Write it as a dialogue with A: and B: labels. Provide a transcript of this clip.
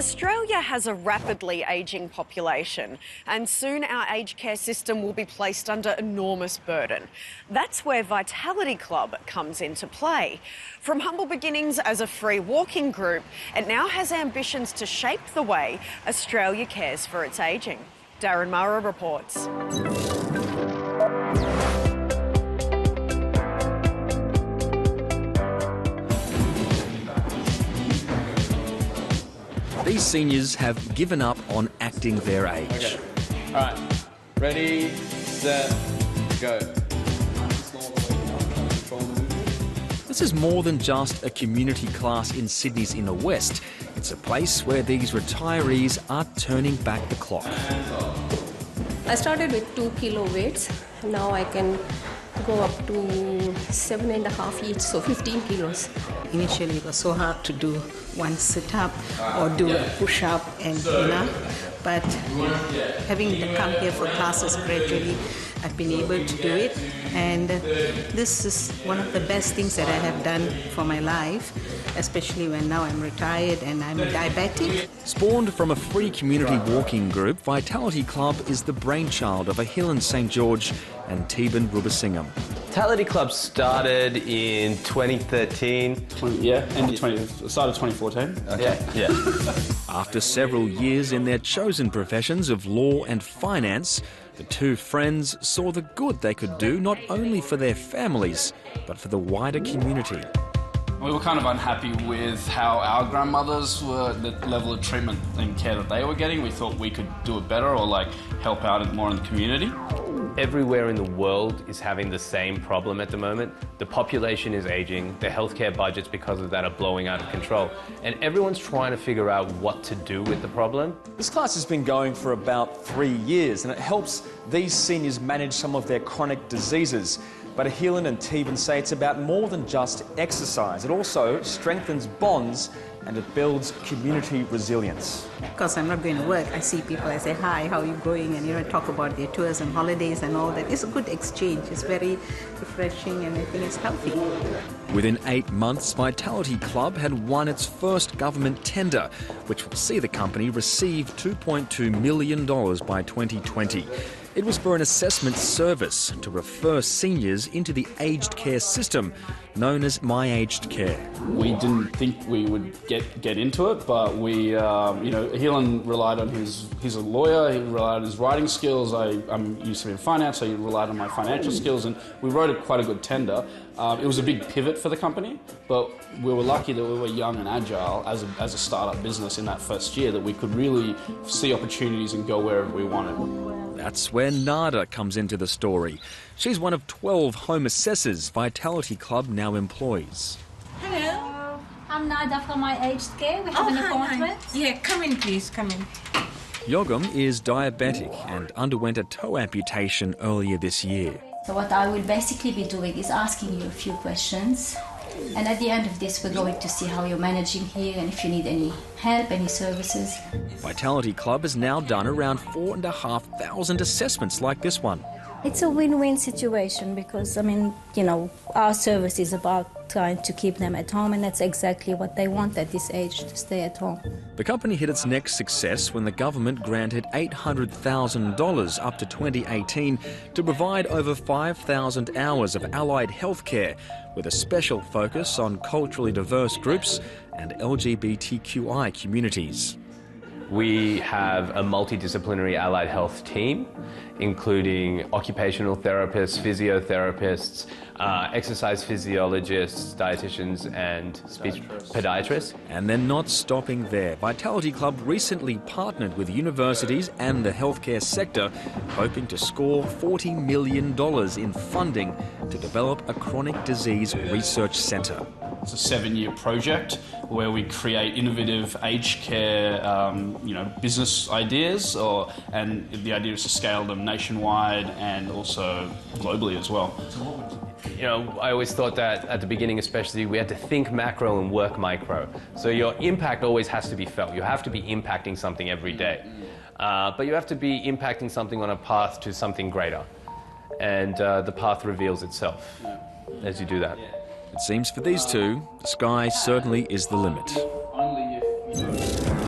A: Australia has a rapidly ageing population, and soon our aged care system will be placed under enormous burden. That's where Vitality Club comes into play. From humble beginnings as a free walking group, it now has ambitions to shape the way Australia cares for its ageing. Darren Mara reports.
B: These seniors have given up on acting their age.
C: Okay. All right. Ready, set, go.
B: This is more than just a community class in Sydney's inner west. It's a place where these retirees are turning back the clock.
D: I started with 2 kilo weights. Now I can go up to 7.5 each, so 15 kilos.
E: Initially it was so hard to do one sit-up or do a push-up and but having come here for classes gradually, I've been able to do it, and this is one of the best things that I have done for my life, especially when now I'm retired and I'm diabetic.
B: Spawned from a free community walking group, Vitality Club is the brainchild of Ahillen St George and Teban Rubasingham.
F: Vitality Club started in 2013.
C: Started 2014.
F: Okay. Yeah.
B: After several years in their chosen professions of law and finance, the two friends saw the good they could do not only for their families, but for the wider community.
C: We were kind of unhappy with how our grandmothers were, the level of treatment and care that they were getting. We thought we could do it better or help out more in the community.
F: Everywhere in the world is having the same problem at the moment. The population is aging, the healthcare budgets because of that are blowing out of control, and everyone's trying to figure out what to do with the problem.
G: This class has been going for about 3 years, and it helps these seniors manage some of their chronic diseases. But Ahillen and Teban say it's about more than just exercise. It also strengthens bonds and it builds community resilience.
E: Because I'm not going to work, I see people, I say, hi, how are you going? And talk about their tours and holidays and all that. It's a good exchange. It's very refreshing and I think it's healthy.
B: Within 8 months, Vitality Club had won its first government tender, which will see the company receive $2.2 million by 2020. It was for an assessment service to refer seniors into the aged care system, known as My Aged Care.
C: We didn't think we would get into it, but we, Ahillen relied on he's a lawyer, he relied on his writing skills. I'm used to be in finance, so he relied on my financial skills, and we wrote quite a good tender. It was a big pivot for the company, but we were lucky that we were young and agile as a startup business in that first year, that we could really see opportunities and go wherever we wanted.
B: That's where Nada comes into the story. She's one of 12 home assessors Vitality Club now employs.
H: Hello. I'm Nada from My Aged Care. We have an appointment.
I: Hi. Yeah, come in please, come in.
B: Yogam is diabetic and underwent a toe amputation earlier this year.
H: So what I will basically be doing is asking you a few questions. And at the end of this, we're going to see how you're managing here and if you need any help, any services.
B: Vitality Club has now done around 4,500 assessments like this one.
H: It's a win-win situation because, our service is about trying to keep them at home, and that's exactly what they want at this age, to stay at home.
B: The company hit its next success when the government granted $800,000 up to 2018 to provide over 5,000 hours of allied healthcare, with a special focus on culturally diverse groups and LGBTQI communities.
F: We have a multidisciplinary allied health team, including occupational therapists, physiotherapists, exercise physiologists, dietitians and speech podiatrists.
B: And they're not stopping there. Vitality Club recently partnered with universities and the healthcare sector, hoping to score $40 million in funding to develop a chronic disease research centre.
C: It's a 7-year project where we create innovative aged care, business ideas, and the idea is to scale them nationwide and also globally as well.
F: I always thought that at the beginning especially, we had to think macro and work micro. So your impact always has to be felt. You have to be impacting something every day. But you have to be impacting something on a path to something greater. And the path reveals itself as you do that.
B: It seems for these two, the sky certainly is the limit.